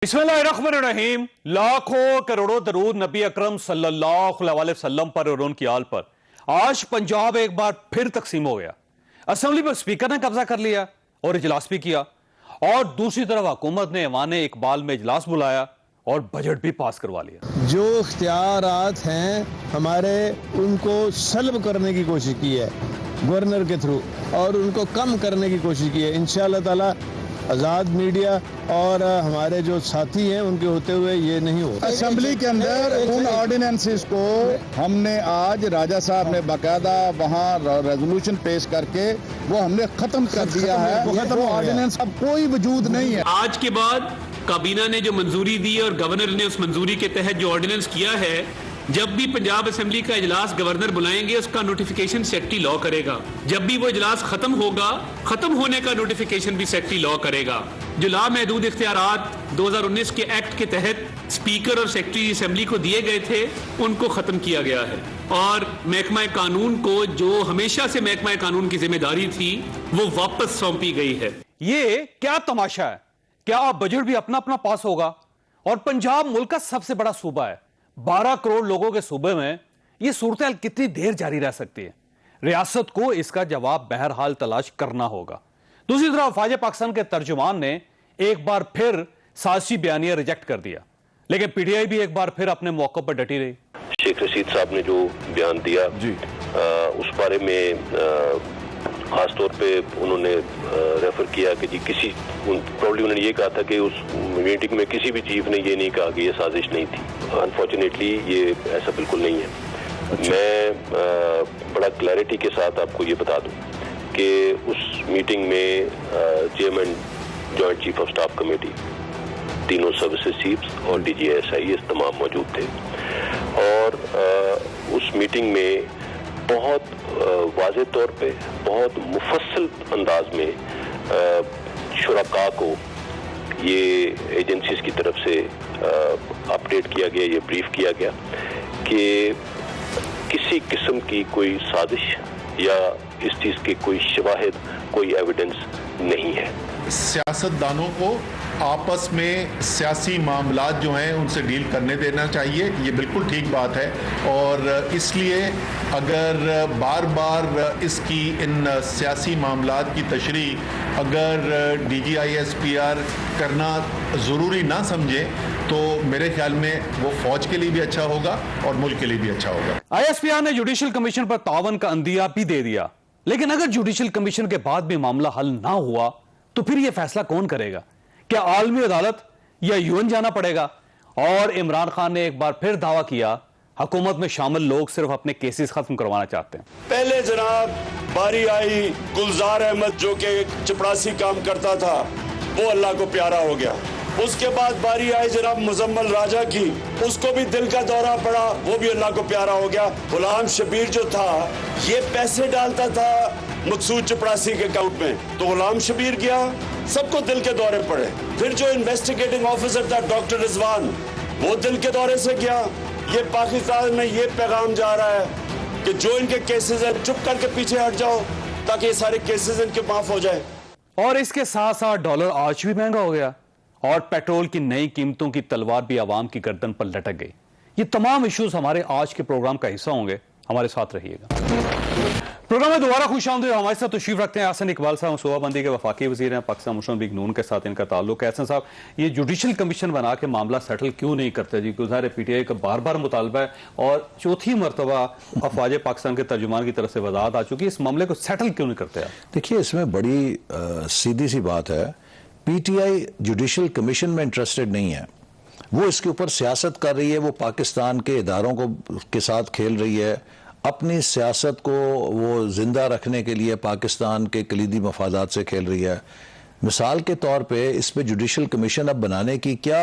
बिस्मिल्लाहिर्रहमानिर्रहीम। लाखों करोड़ों दरूद नबी अकरम सल्लल्लाहु अलैहि वसल्लम पर और उनकी आल पर। आज पंजाब एक बार फिर तकसीम हो गया। असेंबली पर स्पीकर ने कब्जा कर लिया और इजलास भी किया, और दूसरी तरफ हुकूमत ने ऐवान इकबाल में इजलास बुलाया और बजट भी पास करवा लिया। जो इख्तियारात हैं हमारे, उनको सल्ब करने की कोशिश की है गवर्नर के थ्रू, और उनको कम करने की कोशिश की है। इंशाअल्लाह ताला आज़ाद मीडिया और हमारे जो साथी हैं उनके होते हुए ये नहीं होगा। असेंबली के अंदर उन ऑर्डिनेंसेस को हमने आज राजा साहब ने बाकायदा वहाँ रेजोल्यूशन पेश करके वो हमने खत्म कर दिया है। वो ऑर्डिनेंस अब कोई वजूद नहीं है। आज के बाद काबीना ने जो मंजूरी दी और गवर्नर ने उस मंजूरी के तहत जो ऑर्डिनेंस किया है, जब भी पंजाब असेंबली का इजलास गवर्नर बुलाएंगे उसका नोटिफिकेशन सेक्रेटरी लॉ करेगा। जब भी वो इजलास खत्म होगा, खत्म होने का नोटिफिकेशन भी सेक्रेटरी लॉ करेगा। जो लामहदूद इख्तियारात 2019 के एक्ट के तहत स्पीकर और सेक्रेटरी असेंबली को दिए गए थे, उनको खत्म किया गया है, और महकमा कानून को जो हमेशा से महकमा कानून की जिम्मेदारी थी वो वापस सौंपी गई है। ये क्या तमाशा है? क्या बजट भी अपना अपना पास होगा? और पंजाब मुल्क का सबसे बड़ा सूबा है। 12 करोड़ लोगों के सूबे में यह सूरत कितनी देर जारी रह सकती है? रियासत को इसका जवाब बहरहाल तलाश करना होगा। दूसरी तरफ वफाज पाकिस्तान के तर्जुमान ने एक बार फिर साजिशी बयानिया रिजेक्ट कर दिया, लेकिन पीटीआई भी एक बार फिर अपने मौके पर डटी रही। शेख रशीद साहब ने जो बयान दिया जी, उस बारे में खास तौर पे उन्होंने रेफर किया कि जी प्रॉब्ली उन्होंने ये कहा था कि उस मीटिंग में किसी भी चीफ ने ये नहीं कहा कि ये साजिश नहीं थी। अनफॉर्चुनेटली ये ऐसा बिल्कुल नहीं है। अच्छा। मैं बड़ा क्लैरिटी के साथ आपको ये बता दूं कि उस मीटिंग में chairman joint chief of staff committee, तीनों सर्विसेज चीफ्स और DGSI तमाम मौजूद थे, और उस मीटिंग में बहुत वाज़ेह तौर पे, बहुत मुफस्सल अंदाज में शुरका को ये एजेंसीज की तरफ से अपडेट किया गया, ये ब्रीफ किया गया कि किसी किस्म की कोई साजिश या इस चीज़ की कोई शवाहिद, कोई एविडेंस नहीं है। सियासतदानों को आपस में सियासी मामलात जो हैं उनसे डील करने देना चाहिए, ये बिल्कुल ठीक बात है। और इसलिए अगर बार बार इसकी इन सियासी मामलात की तशरीह अगर DGI-SPR करना ज़रूरी ना समझे तो मेरे ख्याल में वो फौज के लिए भी अच्छा होगा और मुल्क के लिए भी अच्छा होगा। ISPR ने जुडिशल कमीशन पर तावन का अंदिया भी दे दिया, लेकिन अगर जुडिशल कमीशन के बाद भी मामला हल ना हुआ तो फिर यह फैसला कौन करेगा? क्या आलमी अदालत या UN जाना पड़ेगा? और इमरान खान ने एक बार फिर दावा किया हुकूमत में शामिल लोग सिर्फ अपने केसेस खत्म करवाना चाहते हैं। पहले जनाब बारी आई गुलजार अहमद जो कि चपरासी काम करता था, वो अल्लाह को प्यारा हो गया। उसके बाद बारी आई जनाब मुजम्मल राजा की, उसको भी दिल का दौरा पड़ा, वो भी अल्लाह को प्यारा हो गया। गुलाम शबीर जो था ये पैसे डालता था मकसूद चपरासी के अकाउंट में, तो गुलाम शबीर गया, सबको दिल के दौरे पड़े। फिर जो इन्वेस्टिगेटिंग ऑफिसर था डॉक्टर रिजवान, वो दिल के दौरे से गया। ये पाकिस्तान में ये पैगाम जा रहा है कि जो इनके केसेस हैं चुप करके पीछे हट जाओ ताकि ये सारे केसेस इनके माफ हो जाए। और इसके साथ साथ डॉलर आज भी महंगा हो गया और पेट्रोल की नई कीमतों की तलवार भी आवाम की गर्दन पर लटक गई। ये तमाम इश्यूज हमारे आज के प्रोग्राम का हिस्सा होंगे, हमारे साथ रहिएगा। प्रोग्राम में दोबारा खुश आमदीद। हमारे साथ तशरीफ रखते हैं हसन इकबाल साहब, सूबाबंदी के वफाकी वजीर हैं। पाकिस्तान मुस्लिम लीग नून के साथ इनका ताल्लुक है। हसन साहब, ये जुडिशल कमीशन बना के मामला सेटल क्यों नहीं करते जी? गुज़ारे PTI का बार बार मुतालबा है और चौथी मरतबा अफवाज पाकिस्तान के तर्जुमान की तरफ से वजाहत आ चुकी है, इस मामले को सेटल क्यों नहीं करते आप? देखिए, इसमें बड़ी सीधी सी बात है। PTI जुडिशल कमीशन में इंटरेस्टेड नहीं है, वो इसके ऊपर सियासत कर रही है, वो पाकिस्तान के इदारों के साथ खेल रही है, अपनी सियासत को वो जिंदा रखने के लिए पाकिस्तान के कलीदी मफादात से खेल रही है। मिसाल के तौर पे इस पे जुडिशल कमीशन अब बनाने की क्या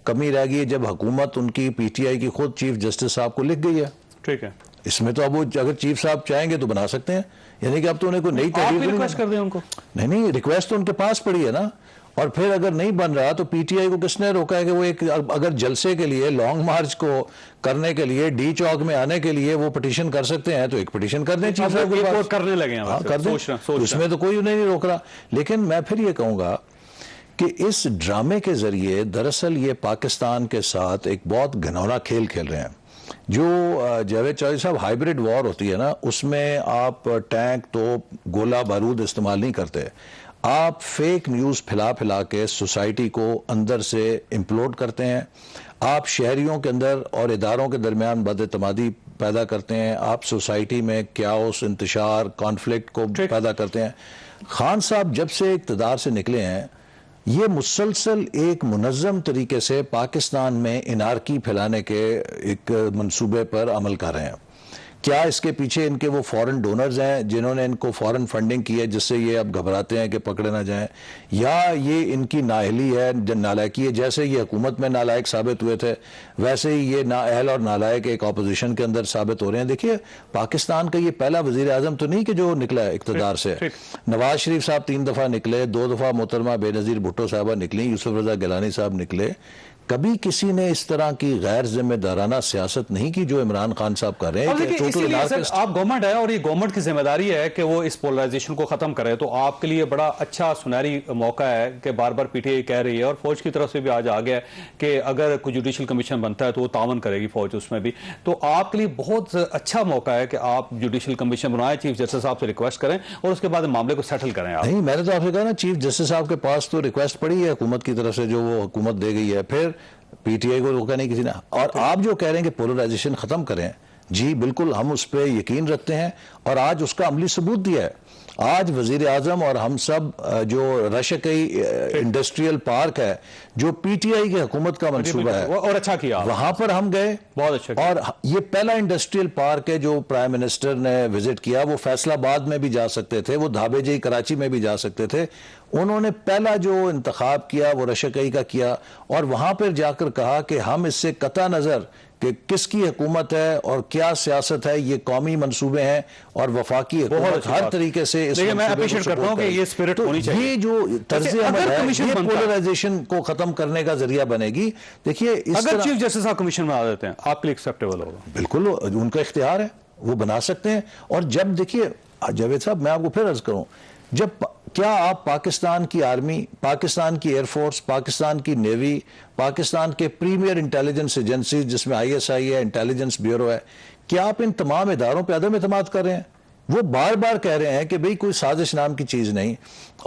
कमी रह गई है जब हुकूमत उनकी PTI की खुद चीफ जस्टिस साहब को लिख गई है? ठीक है, इसमें तो अब वो अगर चीफ साहब चाहेंगे तो बना सकते हैं, यानी कि अब तो उन्हें कोई नई तहरीर रिक्वेस्ट कर दें उनको। नहीं, रिक्वेस्ट तो उनके पास पड़ी है ना। और फिर अगर नहीं बन रहा तो PTI को किसने रोका है कि वो एक अगर जलसे के लिए, लॉन्ग मार्च को करने के लिए, D चौक में आने के लिए वो पिटीशन कर सकते हैं, तो एक पिटीशन कर दें चीफ साहब के पास, करने लगे हैं। हाँ, कर दें, उसमें तो कोई उन्हें नहीं रोक रहा। लेकिन मैं फिर ये कहूंगा कि इस ड्रामे के जरिए दरअसल ये पाकिस्तान के साथ एक बहुत घिनौना खेल खेल रहे हैं। जो जावेद चौधरी साहब, हाइब्रिड वॉर होती है ना, उसमें आप टैंक, तोप, गोला बारूद इस्तेमाल नहीं करते, आप फेक न्यूज़ फैला फैला के सोसाइटी को अंदर से इम्प्लोड करते हैं। आप शहरियों के अंदर और इदारों के दरमियान बदएतमादी पैदा करते हैं। आप सोसाइटी में क्याओस, इंतशार, कॉन्फ्लिक्ट को पैदा करते हैं। खान साहब जब से इक़्तिदार से निकले हैं, ये मुसलसल एक मुनज़्ज़म तरीके से पाकिस्तान में इनारकी फैलाने के एक मंसूबे पर अमल कर रहे हैं। क्या इसके पीछे इनके वो फॉरेन डोनर्स हैं जिन्होंने इनको फॉरेन फंडिंग की है, जिससे ये अब घबराते हैं कि पकड़े ना जाएं, या ये इनकी नाअहली है, नालायकी है? जैसे ये हुकूमत में नालायक साबित हुए थे, वैसे ही ये नाअहल और नालायक एक अपोजिशन के अंदर साबित हो रहे हैं। देखिए, पाकिस्तान का ये पहला वज़ीर आज़म तो नहीं कि जो निकला है इक़्तिदार से। नवाज शरीफ साहब 3 दफ़ा निकले, 2 दफ़ा मोहतरमा बेनज़ीर भुट्टो साहबा निकली, यूसुफ रज़ा गिलानी साहब निकले। कभी किसी ने इस तरह की गैर जिम्मेदाराना सियासत नहीं की जो इमरान खान साहब कर रहे हैं। आप गवर्नमेंट है और ये गवर्नमेंट की जिम्मेदारी है कि वो इस पोलराइजेशन को खत्म करे। तो आपके लिए बड़ा अच्छा सुनहरी मौका है कि बार बार पीटीआई कह रही है, और फौज की तरफ से भी आज आ गया कि अगर कोई जुडिशल कमीशन बनता है तो वो तावन करेगी फौज उसमें भी। तो आपके लिए बहुत अच्छा मौका है कि आप जुडिशल कमीशन बनाएं, चीफ जस्टिस साहब से रिक्वेस्ट करें और उसके बाद मामले को सेटल करें। आप नहीं, मैंने तो आपसे कहा ना, चीफ जस्टिस साहब के पास तो रिक्वेस्ट पड़ी है हुकूमत की तरफ से, जो वो हुकूमत दे गई है, फिर पीटीआई को रोका नहीं किसी ने। और आप जो कह रहे हैं कि पोलराइजेशन खत्म करें, जी बिल्कुल, हम उस पर यकीन रखते हैं और आज उसका अमली सबूत दिया है। आज वजीर आजम और हम सब जो रशकई इंडस्ट्रियल पार्क है, जो पीटीआई की हुकूमत का मंसूबा है, और अच्छा किया, वहां पर हम गए, बहुत अच्छा किया। और ये पहला इंडस्ट्रियल पार्क है जो प्राइम मिनिस्टर ने विजिट किया। वो फैसलाबाद में भी जा सकते थे, वो धाबेजी कराची में भी जा सकते थे। उन्होंने पहला जो इंतखाब किया वो रशकई का किया, और वहां पर जाकर कहा कि हम इससे कता नजर कि किसकी हुकूमत है और क्या सियासत है, ये कौमी मंसूबे हैं और वफाकी हुकूमत हर तरीके से इस मैं अप्रिशिएट करता हूं कि ये स्पिरिट होनी चाहिए। ये जो तर्ज अमल है, ये पोलराइजेशन को खत्म करने का जरिया बनेगी। देखिए, अगर चीफ जस्टिस साहब कमीशन बना देते हैं, आपके लिए एक्सेप्टेबल होगा? बिल्कुल, उनका इख्तियार है, वो बना सकते हैं। और जब देखिए जावेद साहब, मैं आपको फिर अर्ज करूं, जब क्या आप पाकिस्तान की आर्मी, पाकिस्तान की एयरफोर्स, पाकिस्तान की नेवी, पाकिस्तान के प्रीमियर इंटेलिजेंस एजेंसी जिसमें आईएसआई है, इंटेलिजेंस ब्यूरो है, क्या आप इन तमाम इदारों पर अदम एतमाद कर रहे हैं? वो बार बार कह रहे हैं कि भाई कोई साजिश नाम की चीज नहीं,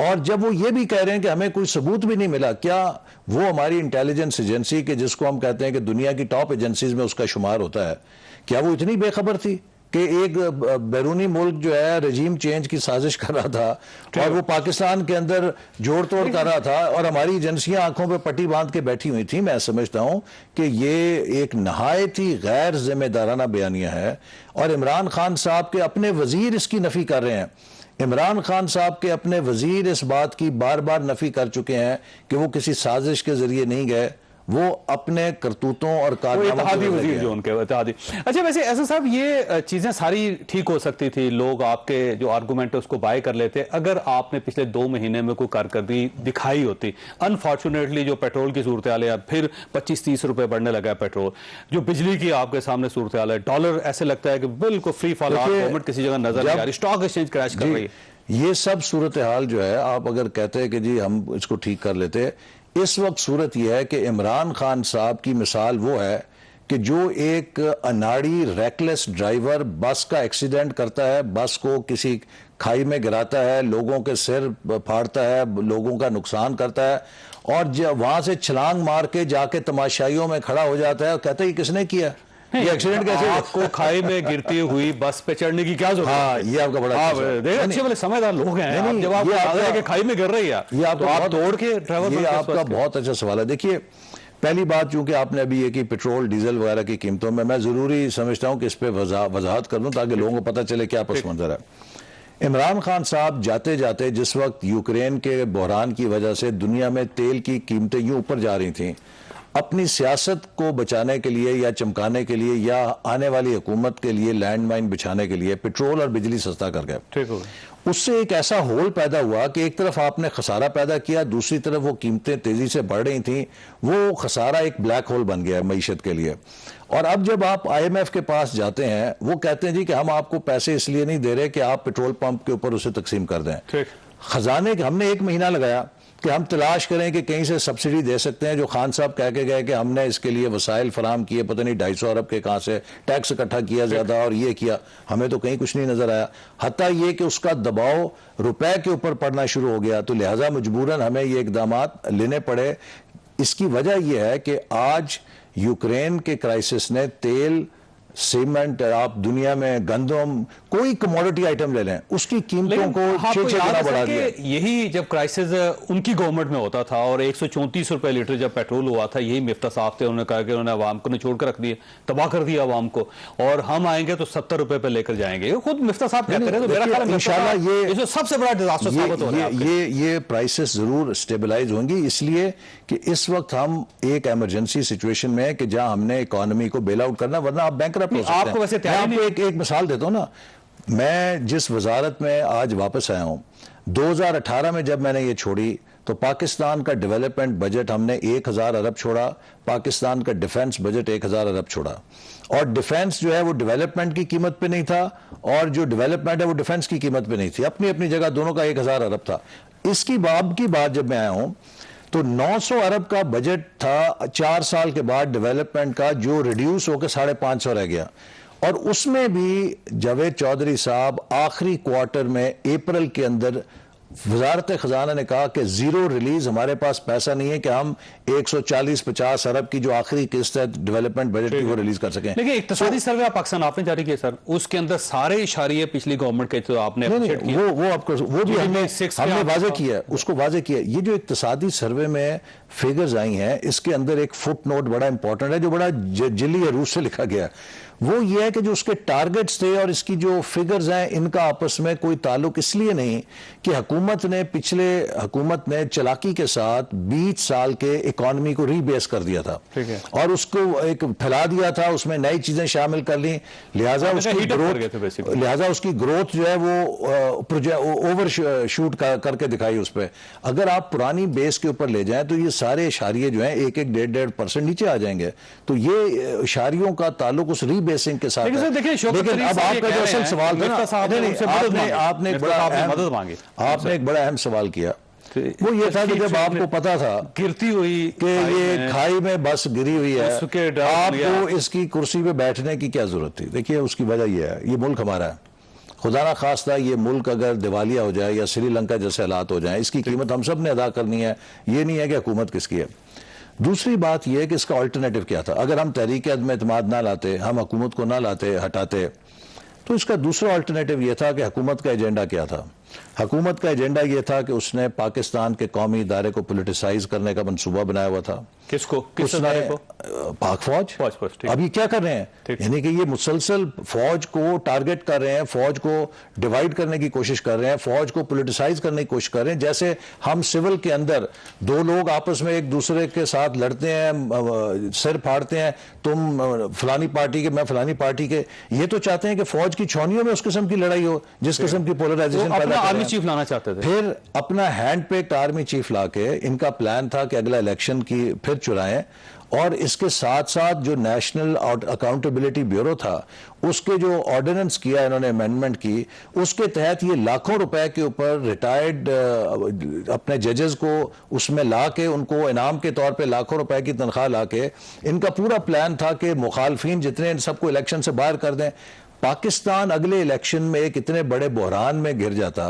और जब वो ये भी कह रहे हैं कि हमें कोई सबूत भी नहीं मिला, क्या वो हमारी इंटेलिजेंस एजेंसी के जिसको हम कहते हैं कि दुनिया की टॉप एजेंसीज में उसका शुमार होता है, क्या वो इतनी बेखबर थी कि एक बैरूनी मुल्क जो है रजीम चेंज की साजिश कर रहा था और वो पाकिस्तान के अंदर जोड़ तोड़ कर रहा था, और हमारी एजेंसियां आंखों पे पट्टी बांध के बैठी हुई थी? मैं समझता हूं कि ये एक नहायत ही गैर जिम्मेदाराना बयानिया है, और इमरान खान साहब के अपने वजीर इसकी नफी कर रहे हैं। इमरान खान साहब के अपने वजीर इस बात की बार बार नफी कर चुके हैं कि वो किसी साजिश के जरिए नहीं गए, वो अपने करतूतों और इत्तेहादी वजीर जो उनके इत्तेहादी। अच्छा, वैसे ऐसा साहब, ये चीजें सारी ठीक हो सकती थी, लोग आपके जो आर्गूमेंट है उसको बाय कर लेते अगर आपने पिछले 2 महीने में कोई कारकर्दगी दिखाई होती। अनफॉर्चुनेटली जो पेट्रोल की सूरत हाल है, फिर 25-30 रुपए बढ़ने लगा है पेट्रोल, जो बिजली की आपके सामने सूरत हाल है, डॉलर ऐसे लगता है कि बिल्कुल फ्री फॉल, गवर्नमेंट किसी जगह नजर नहीं आ रही, स्टॉक एक्सचेंज क्रैश कर रही है। ये सब सूरत हाल जो है, आप अगर कहते हैं कि जी हम इसको ठीक कर लेते, इस वक्त सूरत यह है कि इमरान खान साहब की मिसाल वो है कि जो एक अनाड़ी रेकलेस ड्राइवर बस का एक्सीडेंट करता है, बस को किसी खाई में गिराता है, लोगों के सिर फाड़ता है, लोगों का नुकसान करता है, और जब वहां से छलांग मार के जाके तमाशाइयों में खड़ा हो जाता है और कहता है ये किसने किया, ये एक्सीडेंट कैसे? आपको खाई में गिरती हुई बस पे चढ़ने की क्या जरूरत है? हाँ, ये आपका बड़ा अच्छे वाले समझदार लोग हैं। जब आप कि खाई में गिर रही है, ये तो आप तोड़ के ड्राइवर, ये आपका बहुत अच्छा सवाल है। देखिए, पहली बात, चूंकि आपने अभी ये कि पेट्रोल डीजल वगैरह की कीमतों में, मैं जरूरी समझता हूं कि इस पर वजाहत कर दूं ताकि लोगों को पता चले क्या पस मंजर है। इमरान खान साहब जाते जाते जिस वक्त यूक्रेन के बहरान की वजह से दुनिया में तेल की कीमतें यूं ऊपर जा रही थी, अपनी सियासत को बचाने के लिए या चमकाने के लिए या आने वाली हुकूमत के लिए लैंड माइन बिछाने के लिए पेट्रोल और बिजली सस्ता कर गए। ठीक हो, उससे एक ऐसा होल पैदा हुआ कि एक तरफ आपने खसारा पैदा किया, दूसरी तरफ वो कीमतें तेजी से बढ़ रही थी, वो खसारा एक ब्लैक होल बन गया मईशत के लिए। और अब जब आप IMF के पास जाते हैं, वो कहते हैं जी कि हम आपको पैसे इसलिए नहीं दे रहे कि आप पेट्रोल पंप के ऊपर उसे तकसीम कर दें। खजाने हमने 1 महीना लगाया, कि हम तलाश करें कि कहीं से सब्सिडी दे सकते हैं। जो खान साहब कह के गए कि हमने इसके लिए वसाइल फराम किए, पता नहीं 250 अरब के कहाँ से टैक्स इकट्ठा किया ज़्यादा और ये किया, हमें तो कहीं कुछ नहीं नजर आया। हत्ता ये कि उसका दबाव रुपए के ऊपर पड़ना शुरू हो गया, तो लिहाजा मजबूरन हमें ये इकदाम लेने पड़े। इसकी वजह यह है कि आज यूक्रेन के क्राइसिस ने तेल, सीमेंट, आप दुनिया में गंदम, कोई कमोडिटी आइटम ले लें, उसकी कीमतों को 6-6 गुना बढ़ा दिया। यही जब क्राइसिस उनकी गवर्नमेंट में होता था और 134 रुपए लीटर जब पेट्रोल हुआ था, यही मिफ्ता साहब थे, उन्होंने कहा कि उन्होंने आवाम को छोड़ कर रख दिए, तबाह कर दिया आवाम को, और हम आएंगे तो 70 रुपए पे लेकर जाएंगे। ये खुद मिफ्ता साहब कहते हैं। तो मेरा ख्याल है इंशाल्लाह ये सबसे बड़ा डिजास्टर साबित हो रहा है। ये प्राइसेस जरूर स्टेबलाइज होंगी, इसलिए कि इस वक्त हम एक इमरजेंसी सिचुएशन में है कि जहां हमने इकोनॉमी को बेल आउट करना, वरना आप बैंकरप्ट हो सकते हैं। आपको वैसे एक मिसाल देता हूं ना, मैं जिस वजारत में आज वापस आया हूं, 2018 में जब मैंने ये छोड़ी तो पाकिस्तान का डेवलपमेंट बजट हमने 1000 अरब छोड़ा, पाकिस्तान का डिफेंस बजट 1000 अरब छोड़ा, और डिफेंस जो है वो डेवलपमेंट की कीमत पे नहीं था, और जो डेवलपमेंट है वो डिफेंस की कीमत पे नहीं थी, अपनी अपनी जगह दोनों का 1000 अरब था। इसकी बाब की बात जब मैं आया हूं तो 900 अरब का बजट था 4 साल के बाद डेवलपमेंट का, जो रिड्यूस होकर 550 रह गया। और उसमें भी जावेद चौधरी साहब आखिरी क्वार्टर में अप्रैल के अंदर वजारत खजाना ने कहा कि जीरो रिलीज, हमारे पास पैसा नहीं है कि हम 140-50 अरब की जो आखिरी किस्त है डेवलपमेंट बजट की वो रिलीज कर सकें। लेकिन इक्तिसादी सर्वे पाकिस्तान आपने जारी किया सर, उसके अंदर सारे इशारे पिछली गवर्नमेंट के तो आपने वो आपको वो भी हमने वाजे किया, उसको वाजे किया। ये जो इक्तिसादी सर्वे में फिगर्स आई हैं, इसके अंदर एक फुट नोट बड़ा इंपॉर्टेंट है जो बड़ा जली रूप से लिखा गया, वो ये है कि जो उसके टारगेट्स थे और इसकी जो फिगर्स हैं, इनका आपस में कोई ताल्लुक इसलिए नहीं कि हुकूमत ने चलाकी के साथ 20 साल के इकॉनमी को रीबेस कर दिया था और उसको एक फैला दिया था, उसमें नई चीजें शामिल कर ली, लिहाजा उसकी ग्रोथ जो है वो ओवर शूट करके दिखाई उस पर। अगर आप पुरानी बेस के ऊपर ले जाएं तो ये सारे इशारिये जो हैं 1-1.5% नीचे आ जाएंगे। तो ये इशारियों का ताल्लुक उस बेसिंग के साथ। लेकिन अब आपका जो असल सवाल था ना, आपने एक बड़ा अहम सवाल किया, वो ये था कि जब आपको पता था गिरती हुई कि ये खाई में बस गिरी हुई है, आपको इसकी कुर्सी पे बैठने की क्या जरूरत थी? देखिए उसकी वजह ये है, ये मुल्क हमारा है, खुदा ना खास्ता ये मुल्क अगर दिवालिया हो जाए या श्रीलंका जैसे हालात हो जाए, इसकी कीमत हम सब ने अदा करनी है, ये नहीं है कि हुकूमत किसकी है। दूसरी बात यह है कि इसका अल्टरनेटिव क्या था? अगर हम तहरीक अदम एतमाद ना लाते, हम हुकूमत को ना लाते, हटाते, तो इसका दूसरा अल्टरनेटिव यह था कि हुकूमत का एजेंडा क्या था? हुकूमत का एजेंडा यह था कि उसने पाकिस्तान के कौमी इदारे को पोलिटिसाइज करने का मंसूबा बनाया हुआ था। किसको? किस इदारे को? पाक फौज। अभी क्या कर रहे हैं, यानी कि ये मुसलसल फौज को टारगेट कर रहे हैं, फौज को डिवाइड करने की कोशिश कर रहे हैं, फौज को पोलिटिसाइज करने की कोशिश कर रहे हैं। जैसे हम सिविल के अंदर दो लोग आपस में एक दूसरे के साथ लड़ते हैं, सिर फाड़ते हैं, तुम फलानी पार्टी के, मैं फलानी पार्टी के, ये तो चाहते हैं कि फौज की छावनियों में उस किस्म की लड़ाई हो जिस किस्म की पोलराइजेशन पैदा। आर्मी चीफ लाना चाहते थे, फिर अपना हैंड पिक्ड आर्मी चीफ लाके इनका प्लान था कि अगला इलेक्शन की फिर चुराएं, और इसके साथ साथ जो नेशनल अकाउंटेबिलिटी ब्यूरो था उसके जो ऑर्डिनेंस किया इन्होंने, अमेंडमेंट की, उसके तहत ये लाखों रुपए के ऊपर रिटायर्ड अपने जजेस को उसमें ला के उनको इनाम के तौर पे लाखों रुपए की तनख्वाह ला के इनका पूरा प्लान था कि मुखालफिन जितने इन सबको इलेक्शन से बाहर कर दें। पाकिस्तान अगले इलेक्शन में एक इतने बड़े बहरान में घिर जाता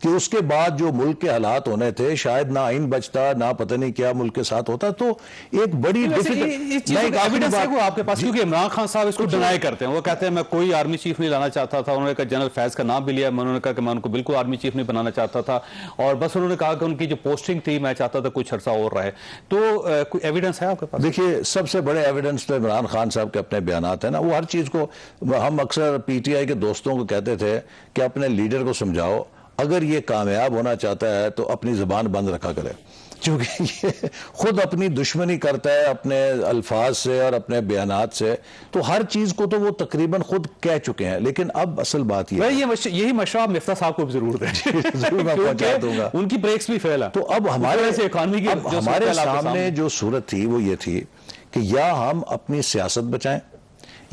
कि उसके बाद जो मुल्क के हालात होने थे, शायद ना आइन बचता, ना पता नहीं क्या मुल्क के साथ होता। तो एक बड़ी एविडेंस है आपके पास, क्योंकि इमरान खान साहब इसको डिनाई करते हैं, वो कहते हैं मैं कोई आर्मी चीफ नहीं लाना चाहता था। उन्होंने कहा जनरल फैज का नाम भी लिया, उन्होंने कहा कि मैं उनको बिल्कुल आर्मी चीफ नहीं बनाना चाहता था, और बस उन्होंने कहा कि उनकी जो पोस्टिंग थी मैं चाहता था कुछ अर्सा और रहे। तो कोई एविडेंस है आपके पास? देखिए सबसे बड़े एविडेंस तो इमरान खान साहब के अपने बयानात है ना, वो हर चीज को, हम अक्सर पीटीआई के दोस्तों को कहते थे कि अपने लीडर को समझाओ, अगर ये कामयाब होना चाहता है तो अपनी जुबान बंद रखा करे, क्योंकि ये खुद अपनी दुश्मनी करता है अपने अल्फाज से और अपने बयानात से। तो हर चीज को तो वो तकरीबन खुद कह चुके हैं। लेकिन अब असल बात यही मशवरा मिफ्ता साहब को भी जरूर है, जरूर मैं पहुंचा दूंगा, उनकी ब्रेक्स भी फेल है। तो अब हमारे सामने जो सूरत थी वो ये थी कि या हम अपनी सियासत बचाएं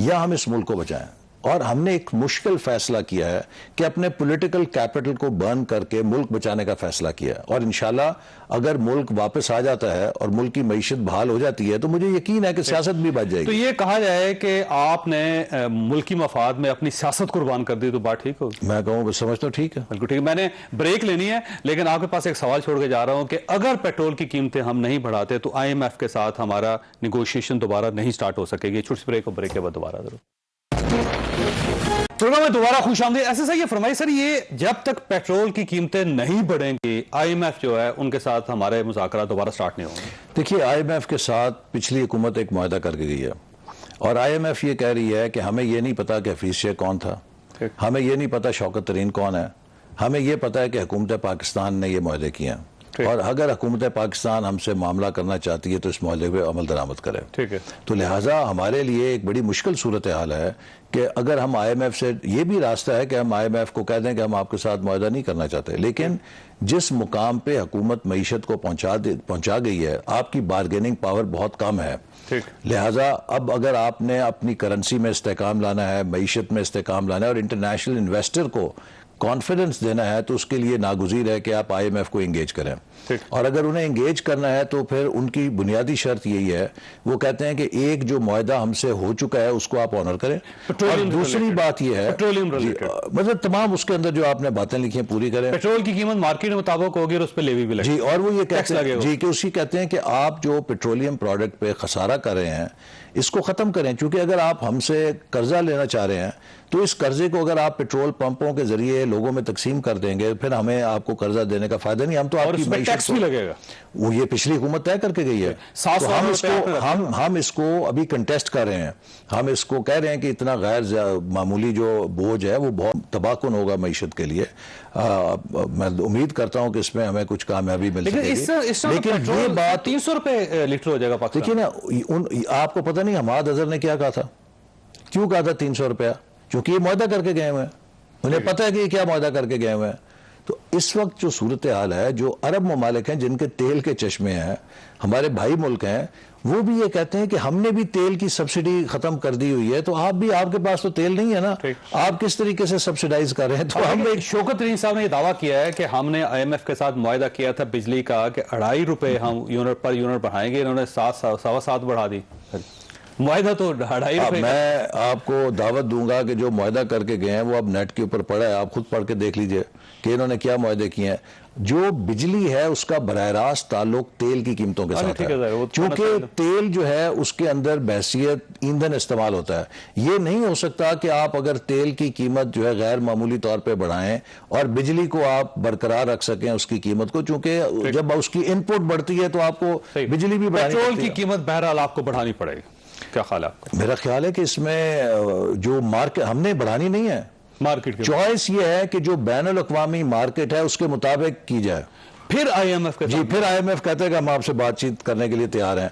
या हम इस मुल्क को बचाएं। और हमने एक मुश्किल फैसला किया है कि अपने पॉलिटिकल कैपिटल को बर्न करके मुल्क बचाने का फैसला किया है। और इंशाल्लाह अगर मुल्क वापस आ जाता है और मुल्क की मईशत बहाल हो जाती है तो मुझे यकीन है कि सियासत भी बच जाएगी। तो ये कहा जाए कि आपने मुल्की मफाद में अपनी सियासत कुर्बान कर दी तो बात ठीक होगी? मैं कहूँ समझता हूँ ठीक है, बिल्कुल ठीक है। मैंने ब्रेक लेनी है, लेकिन आपके पास एक सवाल छोड़ के जा रहा हूं कि अगर पेट्रोल की कीमतें हम नहीं बढ़ाते तो IMF के साथ हमारा निगोशिएशन दोबारा नहीं स्टार्ट हो सकेगी। छोटी सी ब्रेक और ब्रेक के बाद दोबारा जरूर प्रोग्राम में दोबारा खुशामदीद। ऐसे सही ये फरमाइए सर, ये जब तक पेट्रोल की कीमतें नहीं बढ़ेंगी IMF जो है उनके साथ हमारे मुज़ाकरा दोबारा स्टार्ट नहीं होंगे? देखिए IMF के साथ पिछली हुकूमत एक मुआहदा करके गई है और IMF ये कह रही है कि हमें ये नहीं पता कि हफीज शेख कौन था, हमें ये नहीं पता शौकत तरीन कौन है, हमें ये पता है कि हुकूमत पाकिस्तान ने ये मुआहदे किए हैं और अगर हुकूमत पाकिस्तान हमसे मामला करना चाहती है तो इस मुआहदे पे अमल दरामद करे। ठीक है। तो लिहाजा हमारे लिए एक बड़ी मुश्किल सूरत हाल है कि अगर हम IMF से, ये भी रास्ता है कि हम IMF को कह दें कि हम आपके साथ मुआहदा नहीं करना चाहते, लेकिन जिस मुकाम पे हुकूमत मईशत को पहुंचा गई है, आपकी बारगेनिंग पावर बहुत कम है। लिहाजा अब अगर आपने अपनी करेंसी में इस्तेकाम लाना है, मईशत में इस्तेकाम लाना है और इंटरनेशनल इन्वेस्टर को कॉन्फिडेंस देना है तो उसके लिए नागुज़ीर है कि आप IMF को एंगेज करें। और अगर उन्हें एंगेज करना है तो फिर उनकी बुनियादी शर्त यही है, वो कहते हैं कि एक जो मुआहदा हमसे हो चुका है उसको आप ऑनर करें और दूसरी बात यह है मतलब तमाम उसके अंदर जो आपने बातें लिखी हैं पूरी करें। पेट्रोल की कीमत मार्केट के मुताबिक होगी और उस पर लेवी भी लगेगी। जी, और वो ये कहते हैं जी कि उसी कहते हैं कि आप जो पेट्रोलियम प्रोडक्ट पे खसारा कर रहे हैं इसको खत्म करें, क्योंकि अगर आप हमसे कर्जा लेना चाह रहे हैं तो इस कर्जे को अगर आप पेट्रोल पंपों के जरिए लोगों में तकसीम कर देंगे फिर हमें आपको कर्जा देने का फायदा नहीं, हम तो आपकी टैक्स भी लगेगा। वो ये पिछली हुकूमत तय करके गई है। तो हम इसको अभी कंटेस्ट कर रहे हैं, हम इसको कह रहे हैं कि इतना गैर मामूली जो बोझ है वो बहुत तबाहकुन होगा मईशत के लिए। मैं उम्मीद करता हूं कि इसमें हमें कुछ कामयाबी मिल सकेगी। लेकिन ये बात 300 रुपए लीटर हो जाएगा। देखिए ना, आपको पता नहीं हमाद अजहर ने क्या कहा था, क्यों कहा था 300 रुपया? क्योंकि ये मुआहदा करके गए हुए हैं, उन्हें पता है कि ये क्या मुआहदा करके गए हुए हैं। तो इस वक्त जो सूरत हाल है, जो अरब ममालिक हैं जिनके तेल के चश्मे हैं, हमारे भाई मुल्क हैं, वो भी ये कहते हैं कि हमने भी तेल की सब्सिडी खत्म कर दी हुई है, तो आप भी, आपके पास तो तेल नहीं है ना, आप किस तरीके से सब्सिडाइज कर रहे हैं? तो हम शौकत तरीन साहब ने यह दावा किया है कि हमने IMF के साथ मुआहदा किया था बिजली का कि 2.5 रुपए हम यूनिट पर यूनिट बढ़ाएंगे, इन्होंने 7.25 बढ़ा दी। मुआहदा तो 2.5 रुपए। मैं आपको दावत दूंगा कि जो मुआहदा करके गए हैं वो अब नेट के ऊपर पड़ा है, आप खुद पढ़ के देख लीजिए कि इन्होंने क्या मुआहदे किए हैं। जो बिजली है उसका बराह रास्त ताल्लुक तेल की कीमतों के साथ है, क्योंकि तेल जो है उसके अंदर बहसियत ईंधन इस्तेमाल होता है। ये नहीं हो सकता कि आप अगर तेल की कीमत जो है गैर मामूली तौर पे बढ़ाएं और बिजली को आप बरकरार रख सकें उसकी कीमत को, क्योंकि जब उसकी इनपुट बढ़ती है तो आपको बिजली भी बढ़ानी पेट्रोल की कीमत बहरहाल आपको बढ़ानी पड़ेगी। क्या ख्याल है आपका? मेरा ख्याल है कि इसमें जो मार्केट हमने बढ़ानी नहीं है, मार्केट चॉइस ये है कि जो बैनुल अक़वामी मार्केट है उसके मुताबिक की जाए। फिर IMF के जी, फिर IMF कहते हैं कि हम आपसे बातचीत करने के लिए तैयार हैं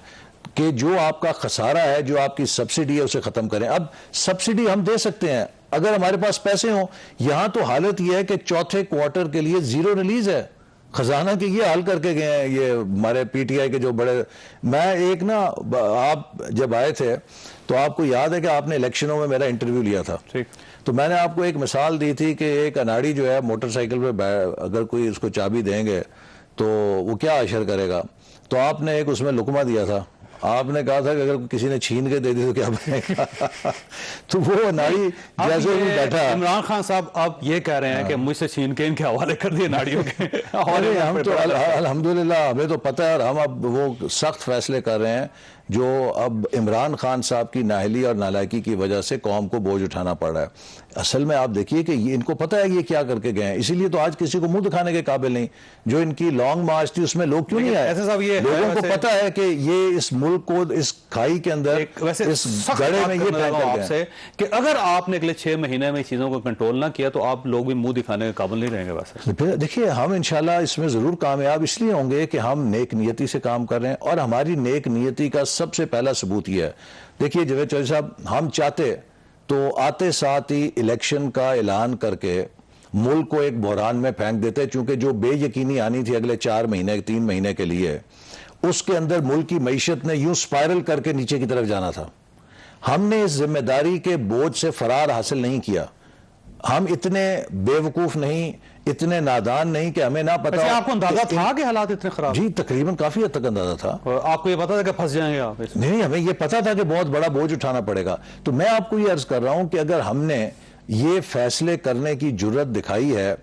कि जो आपका खसारा है, जो आपकी सब्सिडी है उसे खत्म करें। अब सब्सिडी हम दे सकते हैं अगर हमारे पास पैसे हों। यहां तो हालत यह है कि चौथे क्वार्टर के लिए जीरो रिलीज है, खजाना के ये हाल करके गए हैं ये हमारे PTI के जो बड़े। मैं एक ना, आप जब आए थे तो आपको याद है कि आपने इलेक्शनों में मेरा इंटरव्यू लिया था, तो मैंने आपको एक मिसाल दी थी कि एक अनाड़ी जो है मोटरसाइकिल पे अगर कोई उसको चाबी देंगे तो वो क्या अशर करेगा, तो आपने एक उसमें लुकमा दिया था, आपने कहा था कि अगर किसी ने छीन के दे दी तो क्या बनेगा। तो वो अनाड़ी जैसे भी बैठा। इमरान खान साहब आप ये कह रहे हैं कि मुझसे छीन के इनके हवाले कर दिए नाड़ियों के। और हम तो अल्हम्दुलिल्लाह हमें तो पता है और हम अब वो सख्त फैसले कर रहे हैं जो अब इमरान खान साहब की नाहली और नालायकी की वजह से कौम को बोझ उठाना पड़ रहा है। असल में आप देखिए कि ये इनको पता है ये क्या करके गए हैं, इसीलिए तो आज किसी को मुंह दिखाने के काबिल नहीं। जो इनकी लॉन्ग मार्च थी उसमें लोग क्यों नहीं आए? ऐसे साहब ये लोगों को पता है कि ये इस मुल्क को इस खाई के अंदर इस गड़े में ये आपसे कि अगर आपने अगले 6 महीने में चीजों को कंट्रोल ना किया तो आप लोग भी मुंह दिखाने के काबिल नहीं रहेंगे। वैसे देखिए हम इंशाल्लाह इसमें जरूर कामयाब इसलिए होंगे कि हम नेक नियति से काम कर रहे हैं और हमारी नेक नियति का सबसे पहला सबूत यह है। देखिए जावेद चौधरी साहब, हम चाहते तो आते साथ ही इलेक्शन का ऐलान करके मुल्क को एक बहरान में फेंक देते, चूंकि जो बेयकीनी आनी थी अगले 4 महीने 3 महीने के लिए, उसके अंदर मुल्क की मईशत ने यूं स्पाइरल करके नीचे की तरफ जाना था। हमने इस जिम्मेदारी के बोझ से फरार हासिल नहीं किया। हम इतने बेवकूफ नहीं, इतने नादान नहीं कि हमें ना पता हो। आपको अंदाजा था कि हालात इतने खराब? जी, तकरीबन काफी हद तक अंदाजा था। आपको ये पता था कि फंस जाएंगे आप? नहीं, हमें ये पता था कि बहुत बड़ा बोझ उठाना पड़ेगा। तो मैं आपको ये अर्ज कर रहा हूं कि अगर हमने ये फैसले करने की जुर्रत दिखाई है,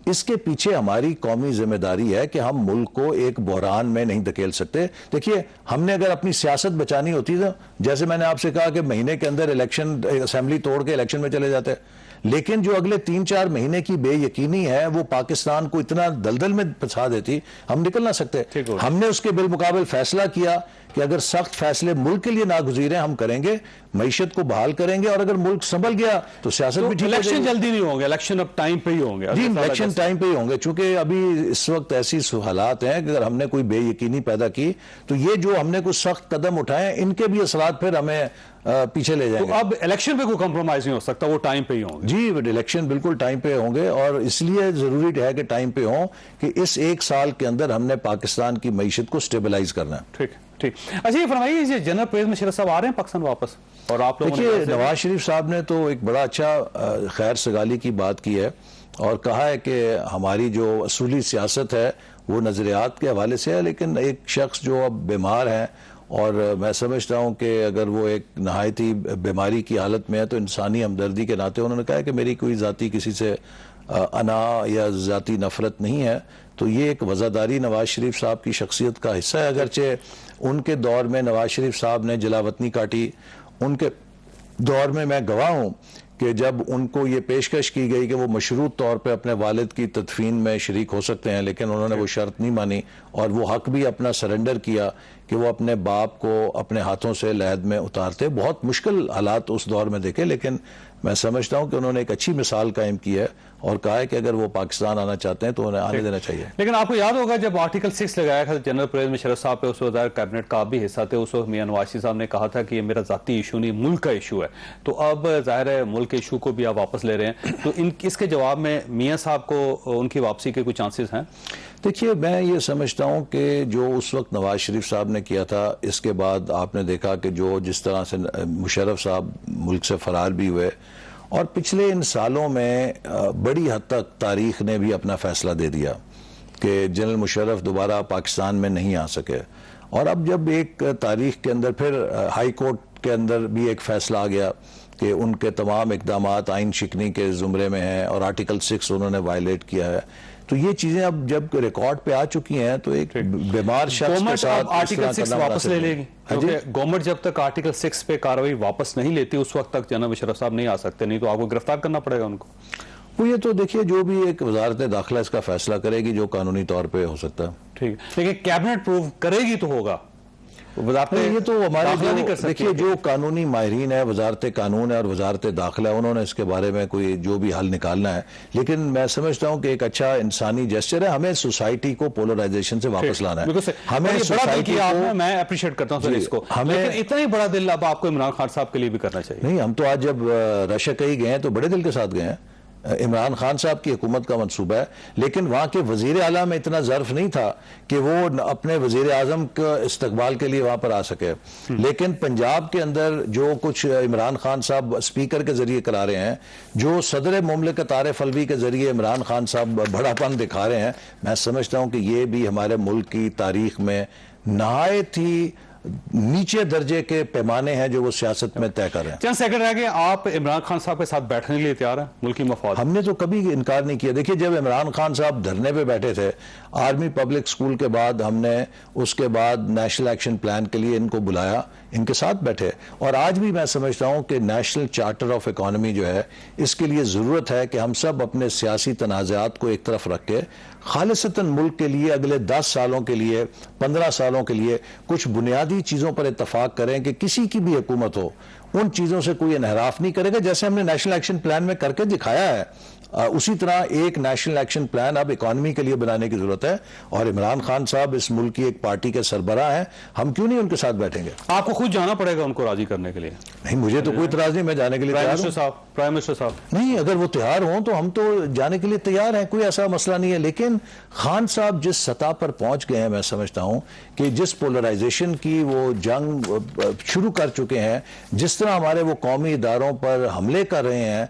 इसके पीछे हमारी कौमी जिम्मेदारी है कि हम मुल्क को एक बहरान में नहीं धकेल सकते। देखिए, हमने अगर अपनी सियासत बचानी होती तो जैसे मैंने आपसे कहा कि महीने के अंदर इलेक्शन, असेंबली तोड़ के इलेक्शन में चले जाते, लेकिन जो अगले 3-4 महीने की बेयकीनी है वो पाकिस्तान को इतना दलदल में फंसा देती, हम निकल ना सकते। हमने उसके बिलमुकाबिल फैसला किया कि अगर सख्त फैसले मुल्क के लिए नागुज़ीर हैं हम करेंगे, मईशत को बहाल करेंगे, और अगर मुल्क संभल गया तो सियासत भी ठीक। इलेक्शन जल्दी नहीं होंगे, इलेक्शन अब टाइम पे ही होंगे। जी, इलेक्शन टाइम पे ही होंगे, चूंकि अभी इस वक्त ऐसी हालात हैं कि अगर हमने कोई बेयकीनी पैदा की तो ये जो हमने कुछ सख्त कदम उठाए इनके भी असरात फिर हमें पीछे ले जाएंगे। तो अब इलेक्शन पे कोई कंप्रोमाइज नहीं हो सकता, वो टाइम पे ही होंगे। जी, इलेक्शन बिल्कुल टाइम पे होंगे, और इसलिए जरूरी है कि टाइम पे हों कि इस 1 साल के अंदर हमने पाकिस्तान की मईशत को स्टेबलाइज करना है। ठीक ठीक। अच्छा, ये फरमाइए, ये जनरल परवेज मुशर्रफ साहब आ रहे हैं पाकिस्तान वापस, और आप लोगों ने देखिए, नवाज शरीफ साहब ने तो एक बड़ा अच्छा खैर सगाली की बात की है और कहा है कि हमारी जो असूली सियासत है वो नजरियात के हवाले से है, लेकिन एक शख्स जो अब बीमार है और मैं समझता हूं कि अगर वो एक नहायत ही बीमारी की हालत में है तो इंसानी हमदर्दी के नाते उन्होंने कहा कि मेरी कोई ज़ाती किसी से अना या ज़ाती नफरत नहीं है। तो ये एक वज़ादारी नवाज शरीफ साहब की शख्सियत का हिस्सा है। अगरचे उनके दौर में नवाज शरीफ साहब ने जलावतनी काटी, उनके दौर में मैं गवाह हूँ कि जब उनको ये पेशकश की गई कि वो मशरूत तौर पे अपने वालिद की तदफीन में शरीक हो सकते हैं, लेकिन उन्होंने वो शर्त नहीं मानी और वो हक भी अपना सरेंडर किया कि वो अपने बाप को अपने हाथों से लहद में उतारते। बहुत मुश्किल हालात उस दौर में देखे, लेकिन मैं समझता हूं कि उन्होंने एक अच्छी मिसाल कायम की है और कहा है कि अगर वो पाकिस्तान आना चाहते हैं तो उन्हें आने देना चाहिए। लेकिन आपको याद होगा जब आर्टिकल 6 लगाया था, जनरल परवेज मुशर्रफ साहब पे उस वक्त कैबिनेट का भी हिस्सा थे, उस वक्त मियां नवाज शरीफ साहब ने कहा था कि ये मेरा जाती इशू नहीं, मुल्क का इशू है। तो अब जाहिर है मुल्क के इशू को भी आप वापस ले रहे हैं, तो इसके जवाब में मियां साहब को उनकी वापसी के कुछ चांसेस हैं? देखिए, मैं ये समझता हूं कि जो उस वक्त नवाज शरीफ साहब ने किया था, इसके बाद आपने देखा कि जो जिस तरह से मुशर्रफ साहब मुल्क से फरार भी हुए, और पिछले इन सालों में बड़ी हद तक तारीख ने भी अपना फैसला दे दिया कि जनरल मुशर्रफ दोबारा पाकिस्तान में नहीं आ सके। और अब जब एक तारीख के अंदर फिर हाई कोर्ट के अंदर भी एक फैसला आ गया कि उनके तमाम इकदामात आइन शिकनी के ज़ुमरे में हैं और आर्टिकल 6 उन्होंने वायलेट किया है, तो ये चीजें अब जब रिकॉर्ड पे आ चुकी हैं तो एक बीमार शख्स के साथ आर्टिकल 6 वापस ले लेगी, क्योंकि गवर्नमेंट जब तक आर्टिकल 6 पे कार्रवाई वापस नहीं लेती उस वक्त तक जनरल मुशर्रफ साहब नहीं आ सकते, नहीं तो आपको गिरफ्तार करना पड़ेगा उनको। वो ये तो देखिए, जो भी एक वजारत दाखिला इसका फैसला करेगी जो कानूनी तौर पे हो सकता है। ठीक है, लेकिन कैबिनेट प्रूव करेगी तो होगा, ये तो हमारे देखिए जो कानूनी माहिरीन है, वजारत कानून है और वजारत दाखिला, उन्होंने इसके बारे में कोई जो भी हल निकालना है। लेकिन मैं समझता हूं कि एक अच्छा इंसानी जेस्चर है, हमें सोसाइटी को पोलराइजेशन से वापस लाना है। हमें सोसाइटी को, मैं अप्रिशिएट करता हूं सर इसको, लेकिन इतना ही बड़ा दिल अब आपको इमरान खान साहब के लिए भी करना चाहिए। नहीं, हम तो आज जब रशिया कहीं गए हैं तो बड़े दिल के साथ गए हैं। इमरान खान साहब की हुकूमत का मंसूबा है, लेकिन वहां के वजीर आला में इतना ज़र्फ नहीं था कि वो अपने वजीर आजम के इस्तकबाल के लिए वहां पर आ सके। लेकिन पंजाब के अंदर जो कुछ इमरान खान साहब स्पीकर के जरिए करा रहे हैं, जो सदर मुमलिकत आरिफ अलवी के जरिए इमरान खान साहब बड़ापन दिखा रहे हैं, मैं समझता हूं कि ये भी हमारे मुल्क की तारीख में नहायत ही नीचे दर्जे के पैमाने हैं जो वो सियासत में तय कर रहे हैं। चंद सेकंड रह गए, आप इमरान खान साहब के साथ बैठने के लिए तैयार हैं? मुल्की मफाद हमने तो कभी इनकार नहीं किया। देखिए, जब इमरान खान साहब धरने पे बैठे थे आर्मी पब्लिक स्कूल के बाद, हमने उसके बाद नेशनल एक्शन प्लान के लिए इनको बुलाया, इनके साथ बैठे। और आज भी मैं समझता हूं कि नेशनल चार्टर ऑफ इकोनॉमी जो है, इसके लिए ज़रूरत है कि हम सब अपने सियासी तनाज़ात को एक तरफ रख के खालिसतन मुल्क के लिए अगले 10 सालों के लिए, 15 सालों के लिए कुछ बुनियादी चीज़ों पर इत्तफाक करें कि किसी की भी हुकूमत हो उन चीज़ों से कोई इनहराफ नहीं करेगा, जैसे हमने नेशनल एक्शन प्लान में करके दिखाया है। उसी तरह एक नेशनल एक्शन प्लान अब इकोनॉमी के लिए बनाने की जरूरत है, और इमरान खान साहब इस मुल्क की एक पार्टी के सरबराह हैं, हम क्यों नहीं उनके साथ बैठेंगे? आपको खुद जाना पड़ेगा उनको राजी करने के लिए? नहीं, मुझे तो कोई इतराज नहीं, मैं जाने के लिए तैयार हूं। प्राइम मिनिस्टर साहब नहीं, अगर वो तैयार हों तो हम तो जाने के लिए तैयार हैं, कोई ऐसा मसला नहीं है। लेकिन खान साहब जिस सतह पर पहुंच गए हैं, मैं समझता हूं कि जिस पोलराइजेशन की वो जंग शुरू कर चुके हैं, जिस तरह हमारे वो कौमी इदारों पर हमले कर रहे हैं,